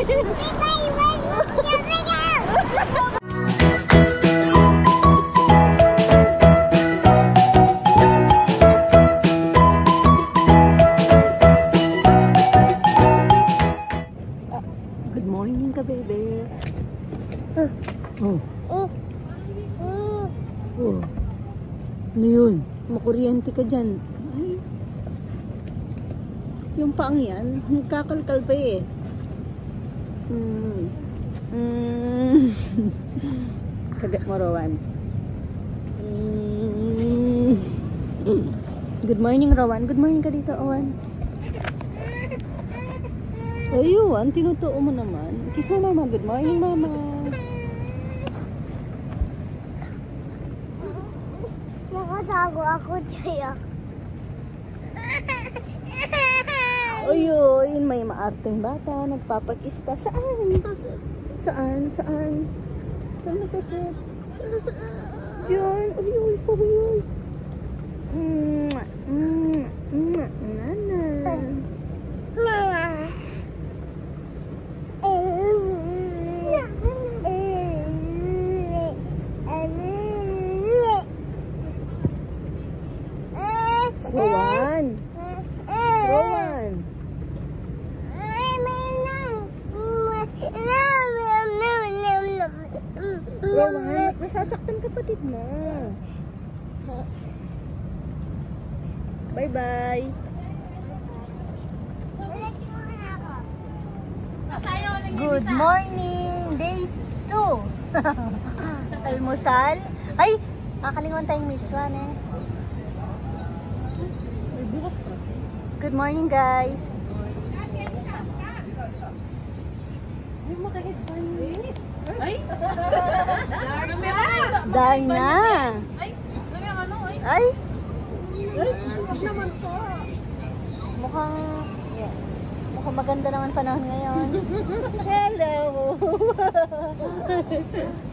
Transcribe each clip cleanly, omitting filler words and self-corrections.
Good morning ka, baby. Ano yun? Makuryente ka dyan. Ay. Yung paang yan, kakalkal pa eh. Kagat mo, Rowan. Good morning, Rowan. Good morning ka dito, Owan. Ayun, tinutuo mo naman. Kiss mo, mama. Good morning, mama. Nakatago ako sa'yo. Ayun, may maarteng bata. Nagpapakis pa. Saan? Saan? Saan? Saan masakit? Yan. Ayun, pahuyay. Nana. Rowan. Rowan. Rowan, nasasaktan kapatid mo. Bye-bye. Good morning, day 2. Almusal. Ay, kakalingon tayong Miss Swan eh. Good morning, guys. Ay! Darna. Ay! Ano? Ay. Huwag naman po. Mukhang maganda naman panahon ngayon. Hello.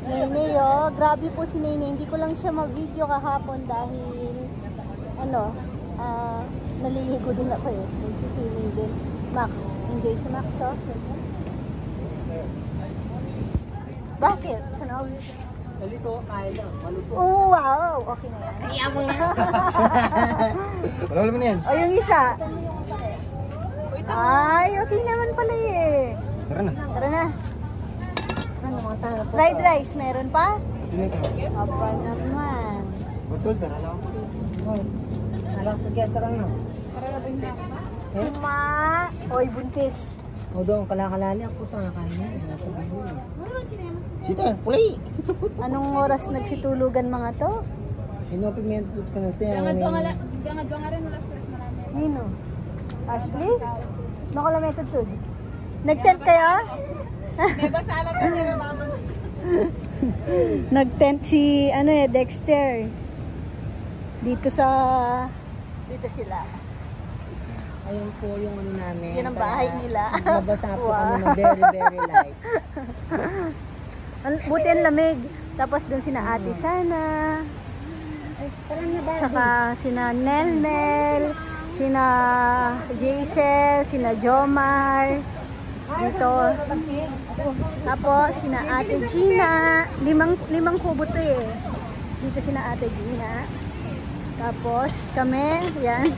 Nene, oh. Grabe po si Nene. Hindi ko lang siya ma-video kahapon dahil naliligo din ako eh. Nagsiswimming din. Max. Enjoy si Max, oh. Bakit? Saan? Nalito, kaya lang. Maluto. Oh, wow. Okay na yan. Iya mo na. Wala mo na yan. O, yung isa. Ay, okay naman pala eh. Tara na. Tara na. Fried rice, meron pa? Ito na ito. Aba naman. Botol, tara lang. Hoy. Tara na. Para na buntis. Si Ma. Oy, buntis. O doon, kalakalali ang puto na kain mo. Sita, pulay. Anong oras nagsitulugan mga to? Pinopimento ka na ito. Gangad rin wala stress marami. Nino? Ashley? Nakalametod to. Nag-tent kayo? May basalan na nila mama. Nag-tent si Dexter. Dito sila. Ayun po yung ano namin. Yan ang bahay nila. Mabasa po kami ng very, very light. Buti ang lamig. Tapos doon sina Ate Sana. Tsaka sina Nel, sina Jaisel, sina Jomar. Dito. Tapos sina Ate Gina. Limang kubo to eh. Dito sina Ate Gina. Tapos kami, yan.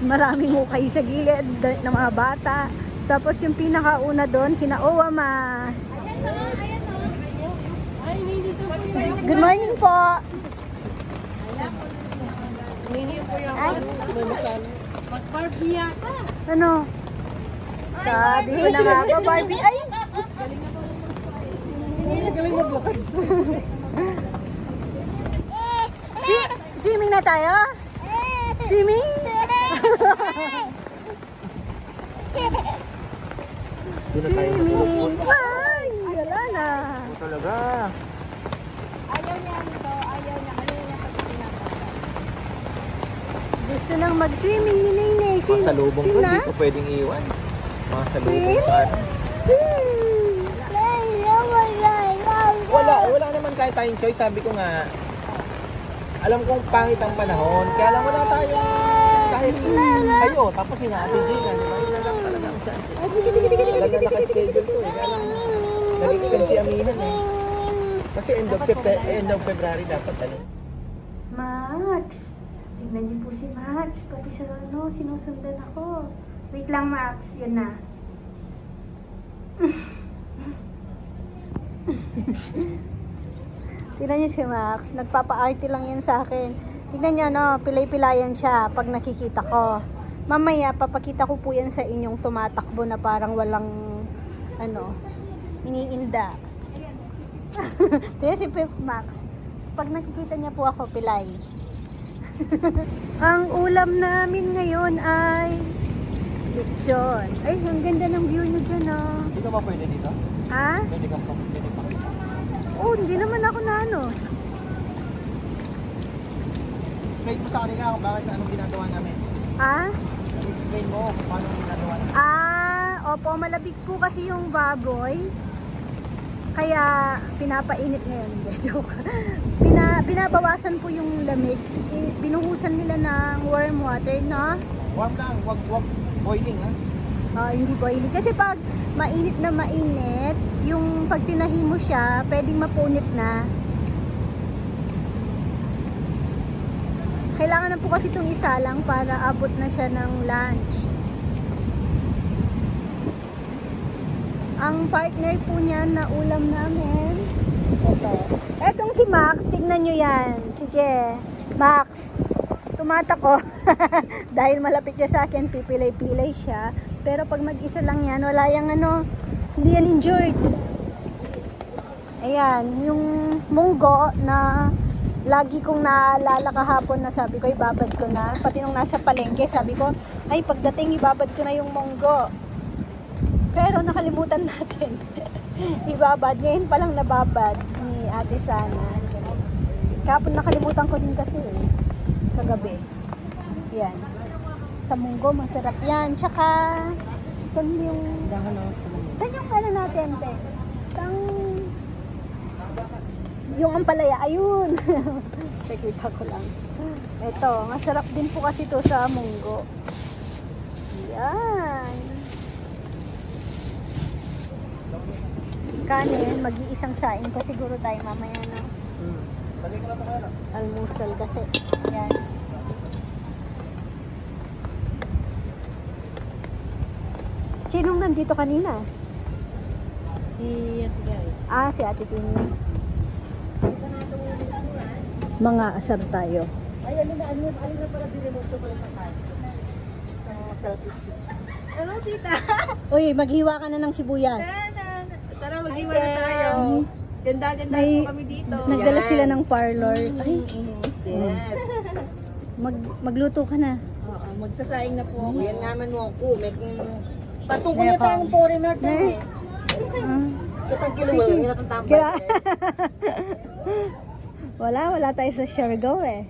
Maraming hukay sa gilid ng mga bata. Tapos yung pinakauna doon, kina Owama. Good morning po. Ay. Mag-Barbie yata. Ano? Sabi ko na nga ba, Barbie? Ay! Galing maglakad. Swimming na tayo? Swimming? Swimming. Ay! Wala na. Talaga. Ayaw niya nito. Ayaw niya. Ayaw niya Gusto nang mag-swimming ni Nene. Mga salubong ko, hindi ko pwedeng iwan. Mga salubong sa ano. Swim! Wala naman kahit tayong choice. Sabi ko nga, alam kong pangit ang panahon. Kaya lang wala tayo. Dahil kayo, tapos sinabi din. Di ba? Yun lang talaga ang chance eh. Ay, tige. Alam na naka-schedule ko eh. Kaya nag-extend si Amihan eh. Kasi end of February dapat ano. Max! Tignan niyo po si Max. Pati sa sinusundan ako. Wait lang, Max. Yan na. Tignan niyo si Max. Nagpapa-arte lang yan sa akin. Tignan niyo, pilay-pilayan siya pag nakikita ko. Mamaya, papakita ko po yan sa inyong tumatakbo na parang walang, iniinda. Tignan si Max. Pag nakikita niya po ako, pilay. Ang ulam namin ngayon ay lechon. Ay, ang ganda ng view niyo dyan, Hindi ka ba pwede dito? Ha? Pwede kang pakita. Oh, hindi naman ako na Explain mo sa kanila kung bakit anong ginagawa namin. Explain mo kung paano ginagawa namin. Opo, malabig po kasi yung baboy. Kaya pinapainit ngayon. Joke. Binabawasan po yung lamig. Binuhusan nila ng warm water, no? Warm lang, wag boiling ha. Hindi boiling. Kasi pag mainit na mainit, yung pag tinahi mo siya, pwedeng mapunit na. Kailangan na po kasi itong isa lang para abot na siya ng lunch. Ang partner po niyan na ulam namin, ito. Etong si Max, tignan nyo yan. Sige, Max, tumatako. Dahil malapit siya sa akin, pipilay-pilay siya. Pero pag mag-isa lang yan, wala yung hindi yan enjoyed. Ayan, yung munggo na lagi kong naalala kahapon na sabi ko, ibabad ko na. Pati nung nasa palengke, sabi ko, ay pagdating ibabad ko na yung munggo. Pero nakalimutan natin. Ibabad. Ngayon palang nababad ni Ate Sana. Kahapon nakalimutan ko din kasi kagabi. Yan. Sa munggo, masarap yan. Tsaka, saan yung natin, te? Yung ampalaya. Ayun. Nakita ko lang. Ito, masarap din po kasi ito sa munggo. Yan. Kanin, mag-iisang saing pa siguro tayo mamaya na. Almusal kasi. Yan. Sinong nandito kanina? Si Ate Guy. Si Ate Tini. Mga asar tayo. Ay, alin na pala dinremote ko pala sa kain. Selfie stick. Hello, tita. Uy, maghiwa ka na ng sibuyas. Tara, mag-iwa na tayo. Ganda-ganda po kami dito. Nagdala sila ng parlor. Ay, Yes. magluto ka na. Oo, magsasaing na po ako. Yan naman mo ako. Patungkol na sa foreigner tayo eh. Kitang kilo mo, hindi natin tambay. Wala tayo sa Siargao eh.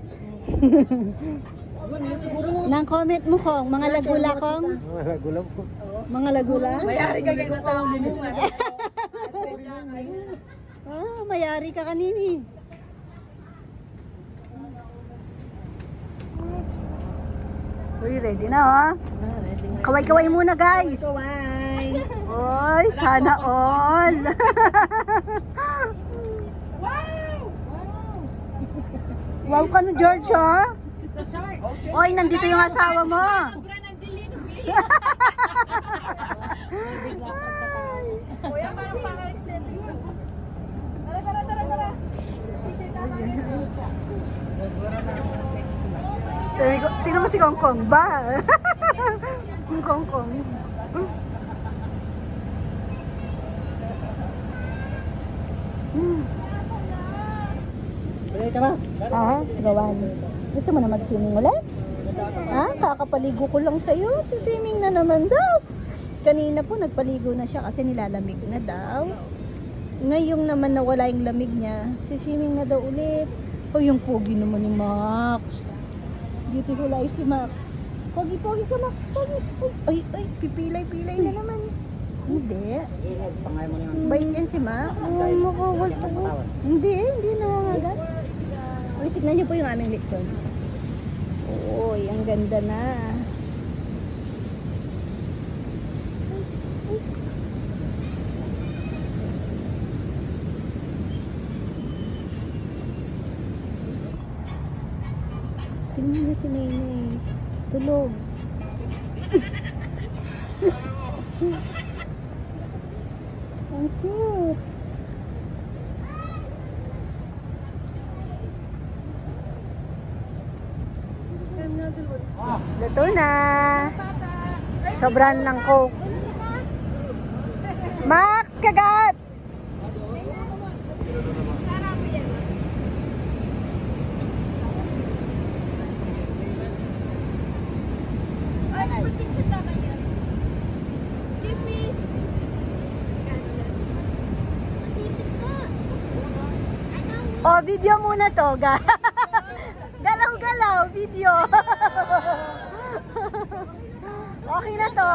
Siguro mo. Nang comment mo kong, mga lagula kong. Mga lagula po. Mga lagula? Mayari ka kayo sa limit mo. Mayari ka kanini. Uy, ready na Kaway-kaway muna guys. Kaway. Oy, sana all. Wow ka no, George, ha? Oy, nandito yung asawa mo. Kuya, parang pang-extend. Tara. Tingnan mo si Kongkong ba? Kongkong. Pwede ka ba? Gawan. Gusto mo na mag-swimming ulit? Kakapaligo ko lang sa'yo. Swimming na naman daw. Kanina po nagpaligo na siya kasi nilalamig na daw. Ngayong naman nawala yung lamig niya, swimming na daw ulit. Yung pogi naman ni Max. Beautiful eyes si Max. Pogi-pogi ka, Max. Pogi. Ay, pipilay-pilay na naman. Hindi. Bait yan si Max. Makawalto ko. Hindi nangangagat. Uy, tignan niyo po yung aming lechon. Uy, ang ganda na. Ano na si Nene? Tulog. Ang cute. Luto na. Sobrang lang Coke. Max, kagat! Oh, video muna to. Galaw-galaw, video. Okay na to.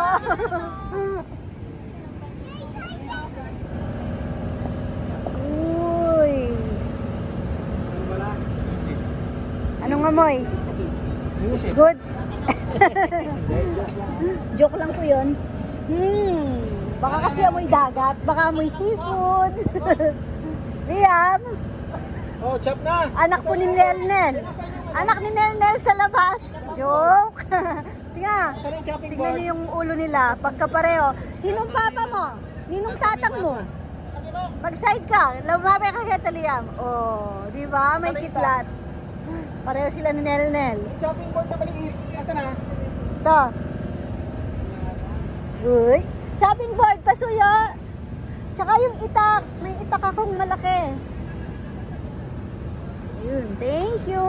Uy. Anong amoy? Goods. Joke lang po yun. Baka kasi amoy dagat. Baka amoy seafood. Liam. Oh, chop na! Anak po ni Nelnel. Anak ni Nelnel sa labas. Joke. Tingnan. Saan yung chopping Tingnan board? niyo yung ulo nila. Pagkapareho. Sinong papa mo? Ninong tatang mo? Mag-side ka. Lumapit ka kay Liam. Oh, di ba? May kitlat. Pareho sila ni Nelnel. Chopping board na maliit. Asa na? Ito. Uy. Chopping board, pasuyo. Tsaka yung itak. May itak akong malaki. Ayun, thank you.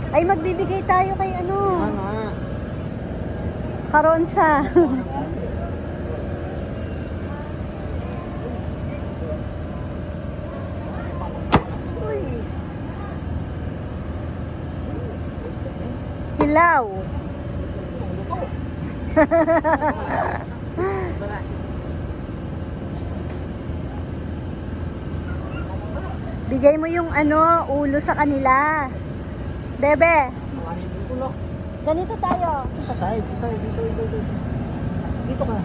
Ay, magbibigay tayo kay ano? Tama. Karonsa. Uy. Hilaw. Bigay mo yung ano, ulo sa kanila. Bebe, ganito tayo. Sa side. Dito. Dito ka.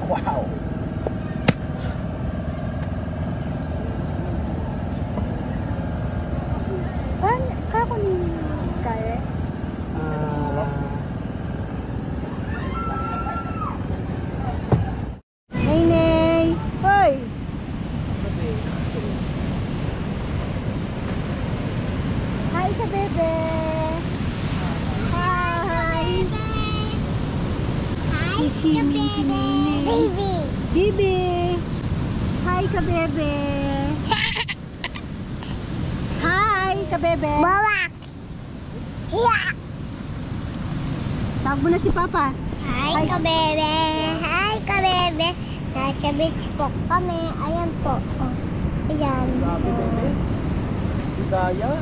Wow. Kako ni kaya. Nay. Hoy. Hi ka, bebe. Hi. Hi, Si Nene. baby. Bibi. Hi ka, bebe. Hi ka, bebe. Bawak. Hiya. Tawag mo na si Papa. Hi, kabebe. Hi, kabebe. Nasa beach po kami. Ayan po. Oh. Ayan. Grabe, bebe. Hidaya.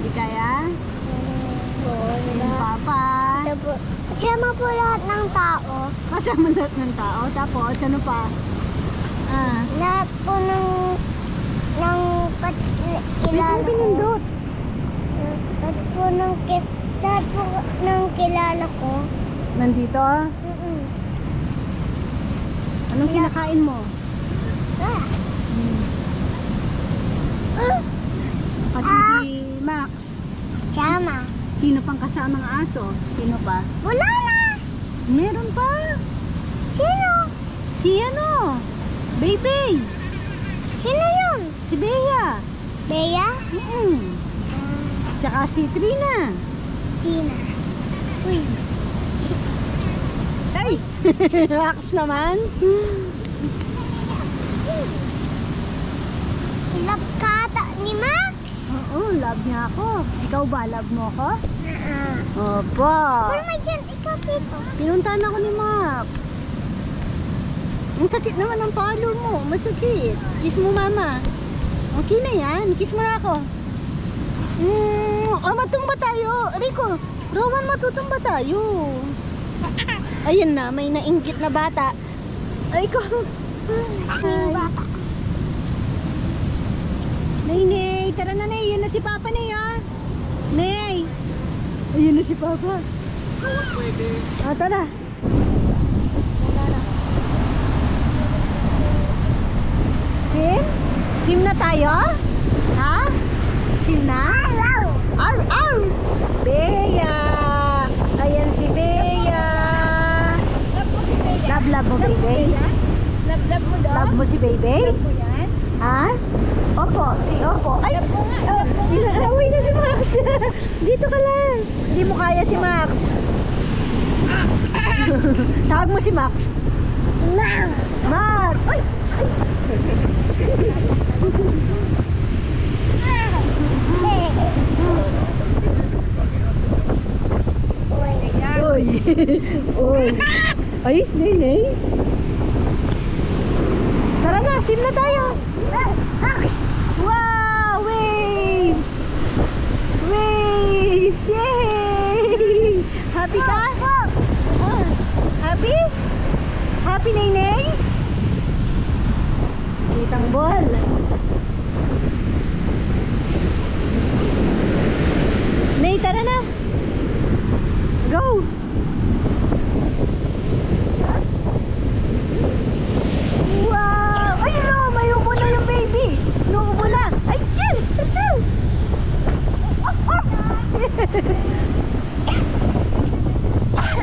Di kaya? Si Papa. Ito po. Sama po lahat ng tao. Kasama lahat ng tao. Tapos, ano pa? Lahat po ng May kilala ko. pinindot. Lahat po lahat po ng kilala ko. Nandito? Anong kinakain mo? Ah. Kasi si Max. Sama. Sino pang kasamang aso? Sino pa? Wala na. Meron pa. Sino? Si ano? Baby. Sino yun? Si Bea. Bea? Tsaka si Trina. Tina. Uy. Ay! Max naman. Love ka ata ni Mac? Oo, love niya ako. Ikaw ba, love mo ako? Oo. Opo. Pero may dyan, ikaw dito. Pinuntahan ako ni Max. Ang sakit naman ang palo mo. Masakit. Kiss mo, mama. Okay na yan. Kiss mo na ako. Oh, matumba tayo. Rico, Rowan, matutumba tayo. Ayun na, may nainggit na bata. Ay, ko. Yung bata. Nay, tara na, Nay. Yan na si Papa, Nay, ah. Nay. Ayun na si Papa. Pwede. Ah, tara. Swim? Swim na tayo? Ha? Swim na? Arr, arr! Bea! Ayan si Bea! Love mo, baby? Love mo daw? Love mo si baby? Love mo yan? Ha? Opo, si Opo. Ay! Uwi na si Max! Dito ka lang! Hindi mo kaya si Max. Tawag mo si Max. Max! Ay! Uy! Uy! Ay, Nay. Tara na, sim na tayo! Wow! Waves! Waves! Yay! Happy ka? Ah, happy? Happy, Nay? Kitang ball. Nay, tara na! Go! Wow! Ay, no! May ubo na yung baby! Nuubo na! Ay, yan! Ito!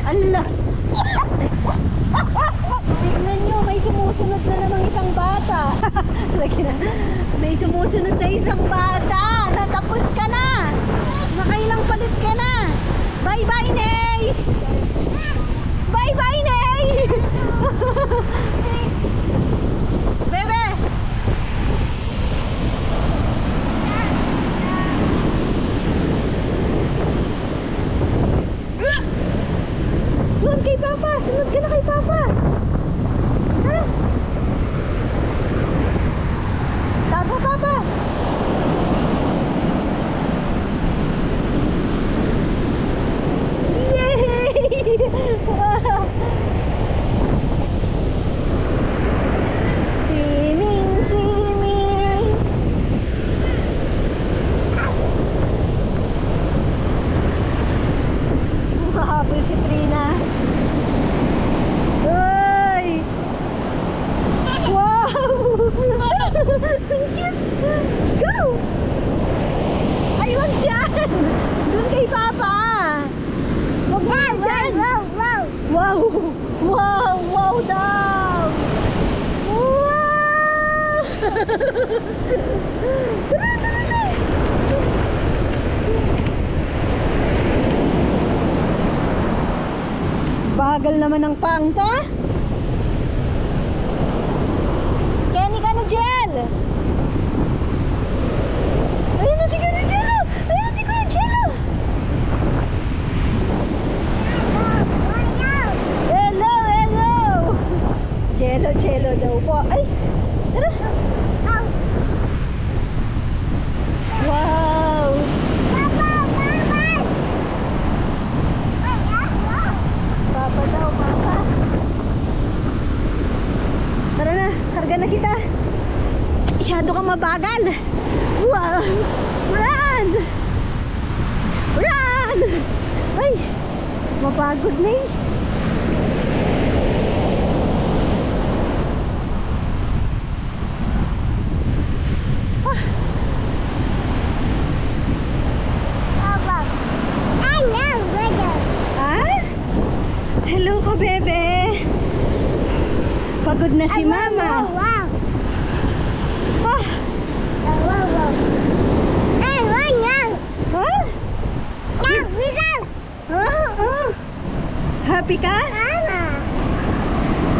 Allah! Tignan nyo, may sumusunod na namang isang bata. Lagi na. May sumusunod na isang bata. Natapos ka na. Makailang palit ka na. Bye-bye, Nay! Bye-bye, Nay! Bebe! Doon kay Papa! Sunod ka na kay Papa! Tara! Tago, Papa! Yay! Wow! Swimming, swimming! Mahabol si Trina. Uy! Wow! Ang cute! Go! Ay, wag dyan! Doon kay Papa! Wag mo na dyan! Wow! Wow! Wow daw! Wow! Tara, tara! Bagal naman ng pangta. Kenny ka na, Jel! Ayun na si Kuya Jello! Ayun na si Kuya Jello! Hello, hello! Jello, Jello daw po. Ay! Tara! Wow! Papa daw, Papa. Tara na, karga na kita. Masyado kang mabagal. Wow! Run! Run! Ay! Mapagod na eh. Ah. Ah? Hello ka, bebe. Pagod na si Mama. Ah. Ah? Happy ka?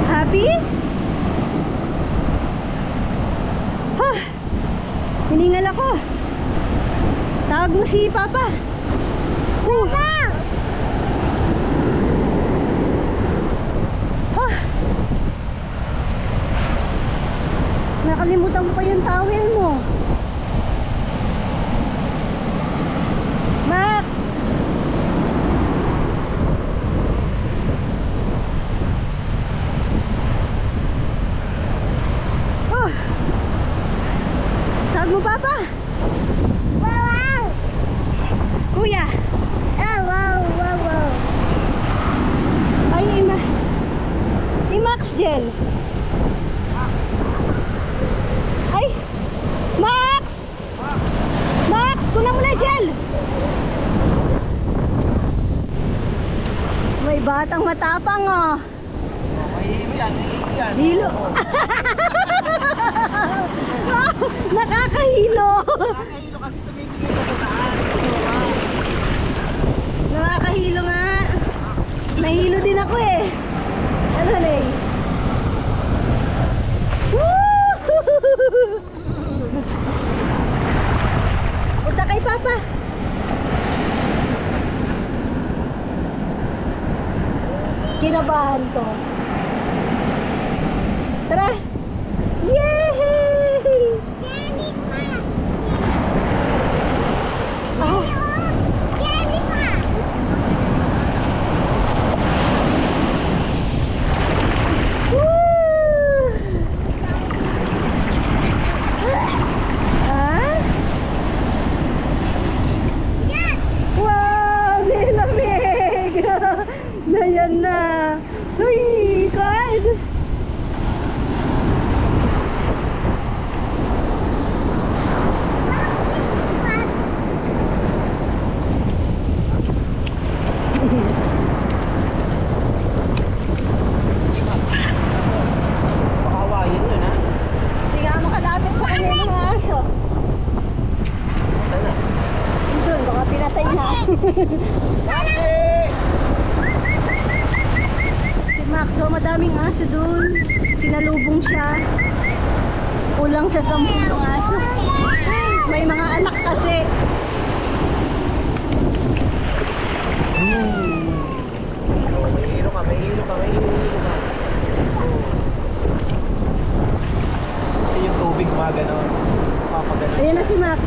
Happy? Ah. Hiningal ako. Tawag mo si Papa. Ah. Nakalimutan ko pa yung towel mo. Max! Oh. Tawag mo, Papa. Kuya. Batang matapang oh. Mahihilo yan, yan. Hilo. Nakakahilo. Nakakahilo kasi tumigil sa taas. Nakakahilo nga. Nahilo din ako eh. Ano na eh? Punta kay Papa. Kinabahan to. Tara! Yay! Oh. Ayan na. Uy, God. Pakawayan yun ha. Hindi nga makalapit sa kanya ng mga aso. Sana. Doon, baka pinatay na. Max, so madaming aso dun. Sinalubong siya. Kulang sa 10 aso. May mga anak kasi. Oh, may hilo ka. Kasi yung tubig mga ganon. Papaganon. Ayan na si Max.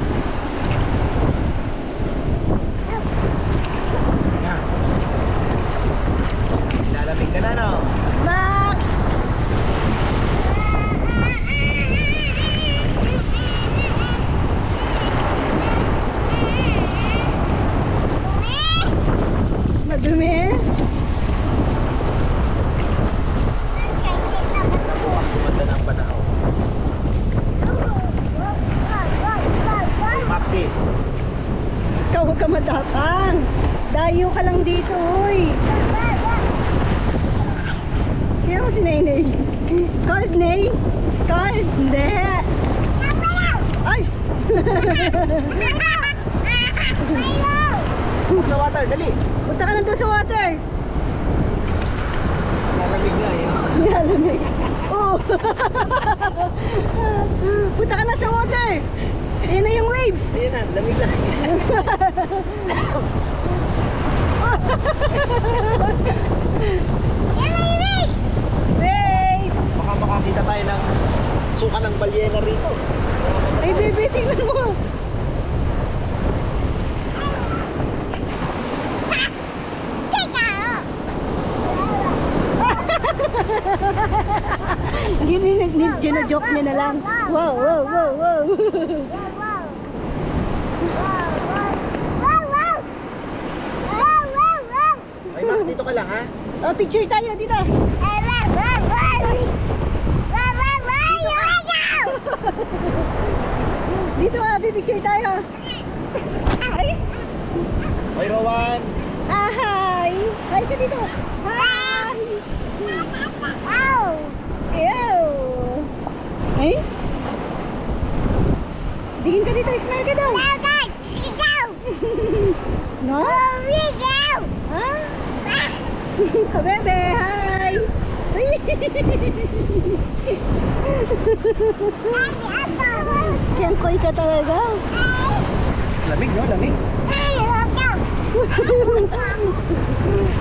Lalamig ka na, no? Max! Madumi? Bukas kumanda ng panahon. Maxi. Ikaw huwag ka matapang. Dayo ka lang dito, uy. Kaya mo si Nainay. Cold, Nay? Cold? Hindi. Ay! Sa water, dali. Punta ka na doon sa water. Lalamig nga eh. Nilalamig. Oo. Punta ka na sa water. Ayan na yung waves. Ayan na, lamig lang. Wait! Baka makakita tayo ng suka ng balyena rito. Ay, baby, tingnan mo. Gina-joke niya na lang. Wow, wow, wow, wow. Ay, Max, dito ka lang ha. Oh, picture tayo dito. Dito picture tayo. Ay! Hoy, Rowan. Hi! Hi ka dito. Hi! Ew! Ay? Tingin ka dito, smile ka daw. No? Ha? Kabebe, hi! Siyangkoy ka talaga. Lamig, no? Lamig.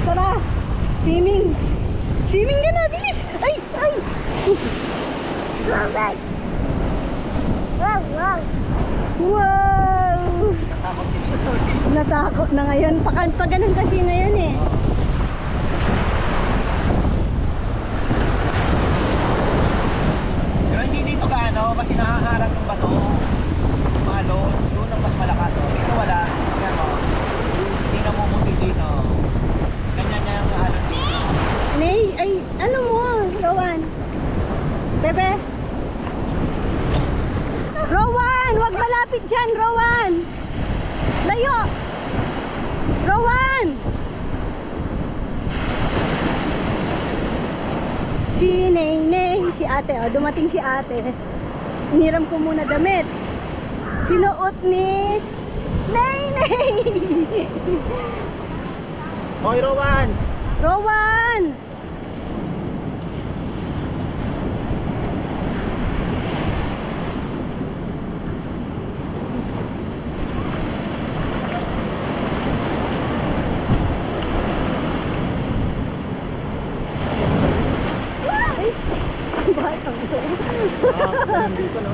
Tara, swimming. Swimming ka na, bilis. Ay, ay. Wow! Natakot din siya, sorry. Natakot na ngayon. Paganon kasi ngayon eh. Pero hindi dito gaano kasi nakaharap ng bato. Malo, doon ang mas malakas. Oh. Dito wala. Yan o. Hindi namumuti dito. Ganyan niya yung ano dito. Nay, ay, ano mo, Rowan? Bebe? Rowan, wag malapit dyan, Rowan. Layo. Rowan. ate. Oh, dumating si ate. Iniram ko muna damit. Sinuot ni Nay Nay. Hoy, Rowan! Rowan! Dito, no?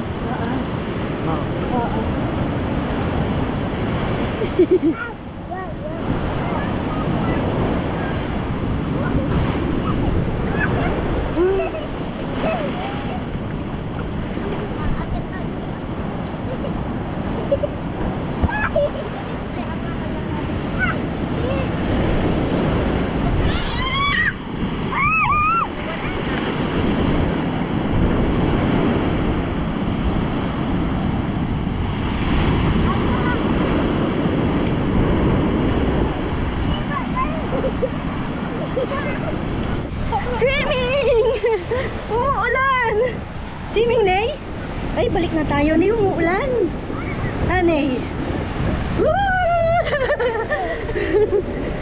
Swimming! Umuulan! Swimming, Nay? Ay, balik na tayo. Nay, umuulan. Ah, Nay? Woo!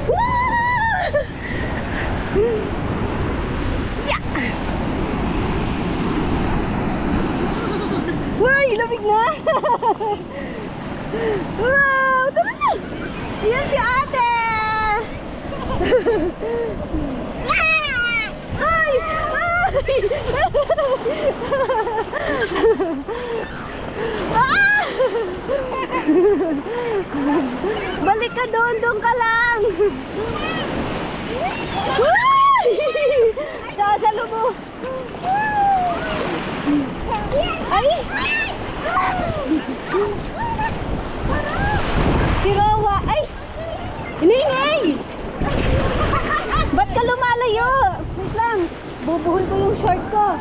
Woo! Yeah! Uy, lamig na! Wow! Tara na! Yan si ate! Ay! Ay! Ah! Balik ka doon, doon ka lang. Sasalo mo. Ay! Si Rowa. Ay! Hiningay! Ba't ka lumalayo? Wait lang. Bubuhol ko yung short ko.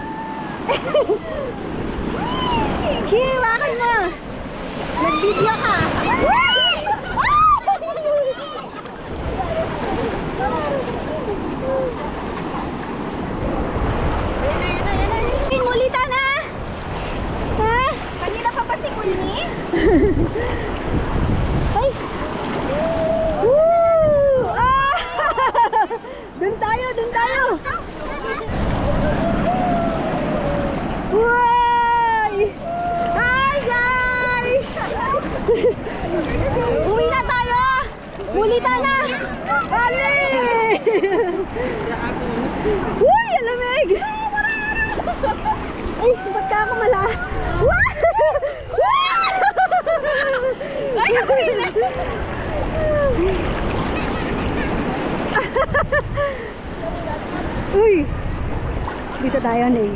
Chiwakan mo. Nag-video ka. Mulita na. Ha? Kanina pa ba si Kulni? Ay. Woo! Ah! Dun tayo, dun tayo. Wow! Hi guys! Uwi na tayo! Mulita na! Ali! Uy! Alamig! Ay, ba't ka ako mala? Wow! Ay, ako yun! Uy! Dito tayo, Nay.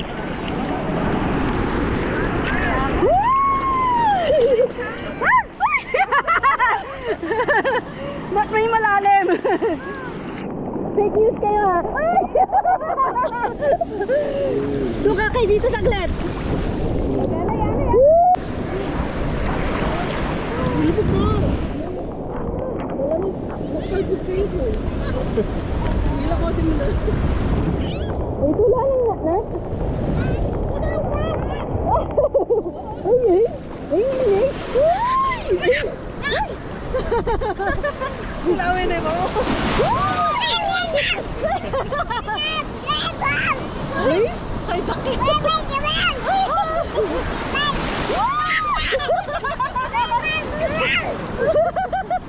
Ba't may malalim? Fake news kayo ha? Tuka kayo dito saglit. Dito po. Ito lang yung naknas. Ay, ay, ay, ay. Lawin na mo. Ay, say bakit?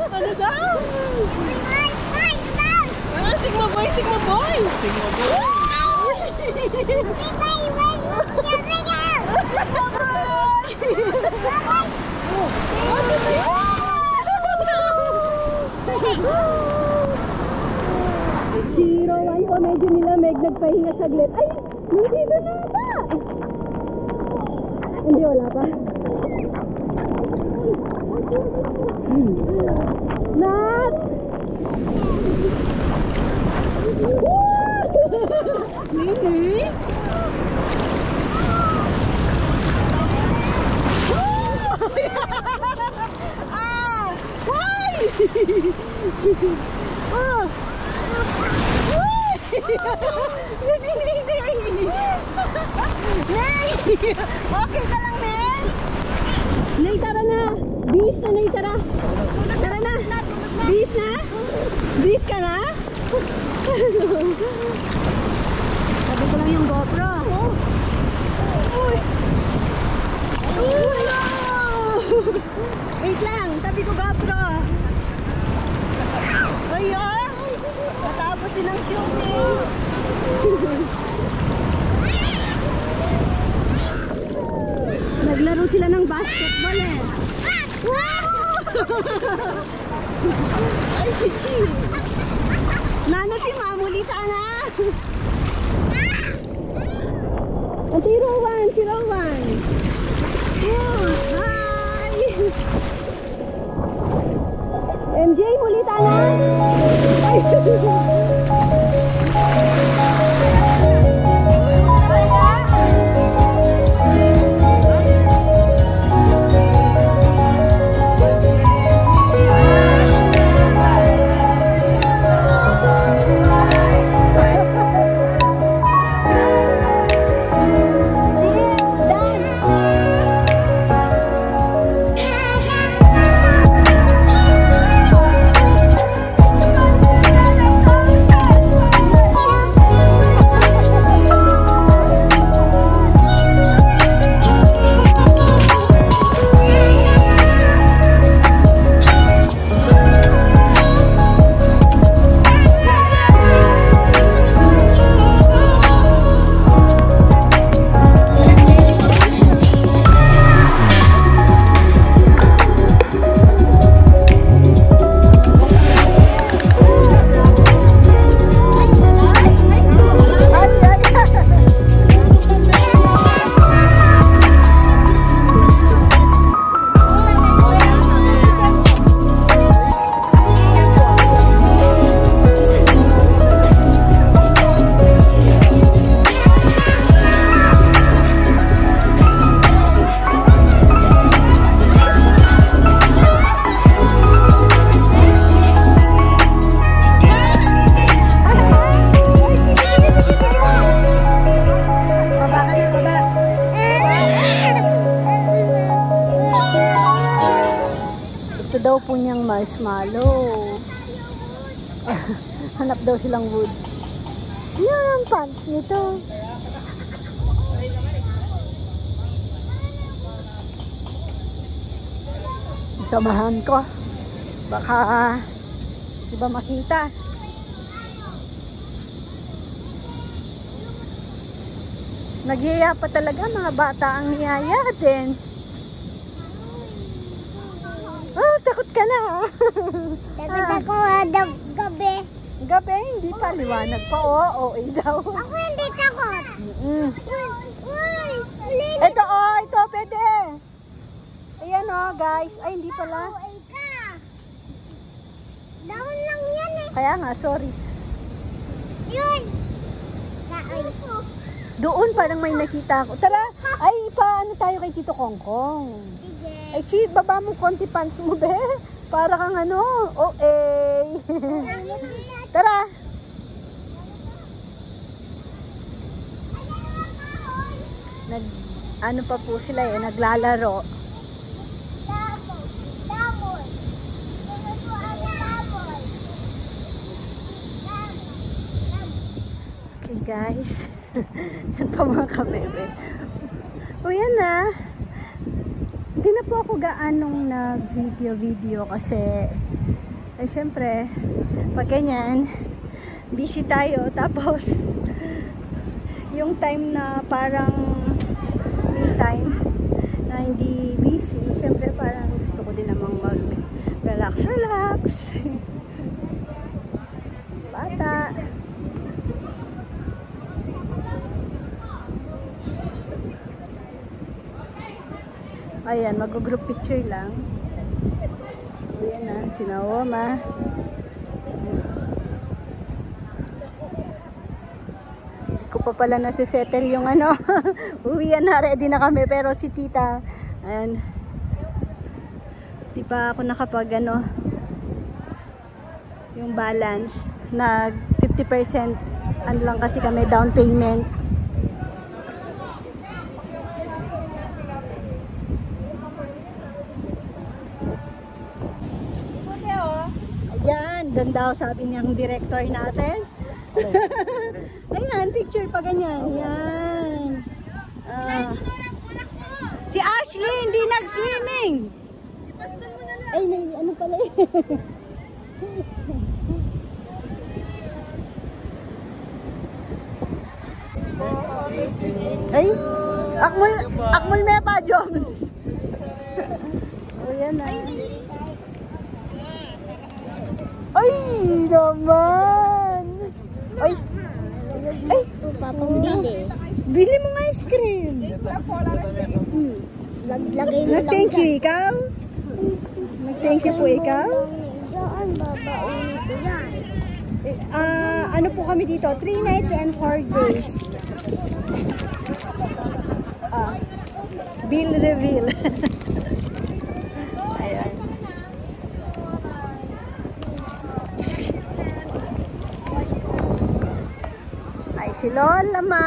Ano daw? Ah, Sigma boy, Sigma boy. Sigma boy. Si Rowan po medyo nilamig, nagpahinga saglit. Ay, nandito na ata. Hindi, wala pa. Nat! Nini? Ah! Why? Oh! Nay! Okay ka lang, Nay? Nay, tara na. Bis na, Nay, tara. Tara na. Bis na? Bis ka na? Sabi ko lang yung GoPro. Wait lang, tabi ko GoPro. Ay, oh! Matapos din ang shooting. Naglaro sila ng basketball eh. Wow! Ay, chichi. Nana si Mamulita na. Ante Rowan, si Rowan. Oh, hi! MJ, mulita na? Ay! Daw po niyang marshmallow. Hanap daw silang woods. Yan ang pants nito. Samahan ko. Baka iba makita. Nagyaya pa talaga mga bata ang niyaya din. Oh, takot ka na. Takot ako gabi. Gabi, hindi pa. Liwanag pa. Oo, daw. Ako hindi takot. Uy, ito, ito, pwede. Ayan, guys. Ay, hindi pala. Dahon lang yan eh. Kaya nga, sorry. Yun. Naoy ko. Doon parang may nakita ako. Tara, ay, paano tayo kay Tito Kongkong? Sige. Ay, Chi, baba mo konti pants mo, be. Para kang ano, Tara. Ano pa po sila naglalaro. Okay, guys. Yan pa mga kabebe. O yan na. Hindi na po ako gaanong nag-video kasi syempre pag ganyan busy tayo, tapos yung time na parang me time na hindi busy, syempre parang gusto ko din namang mag relax bata. Ayan, mag-group picture lang. Ayan na, si Naoma. Hindi ko pa pala nasisettle yung ano. Uwian na, ready na kami. Pero si tita, ayan. Di pa ako nakapag ano, yung balance. Nag 50% ano lang kasi kami, down payment. Ayan, doon daw sabi niyang director natin. Ayan, picture pa ganyan. Ayan. Si Ashley hindi nag-swimming. Ay, may ano pala eh. Ay, akmul mepa, Joms. O yan na. Ay, naman. Ay, ay. Bili mo ng ice cream. Lagay mo lang Nag-thank you ikaw? Nag-thank you po ikaw? Saan babaon ko yan? Ano po kami dito? 3 nights and 4 days. Bill reveal. Ayan. Ay, si Lola ma.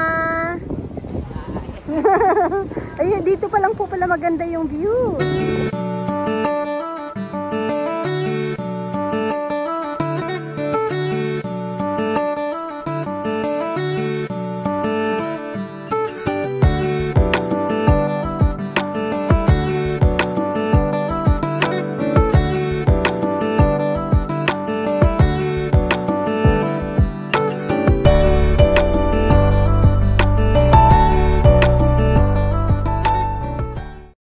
Ay, dito pa lang po pala maganda yung view.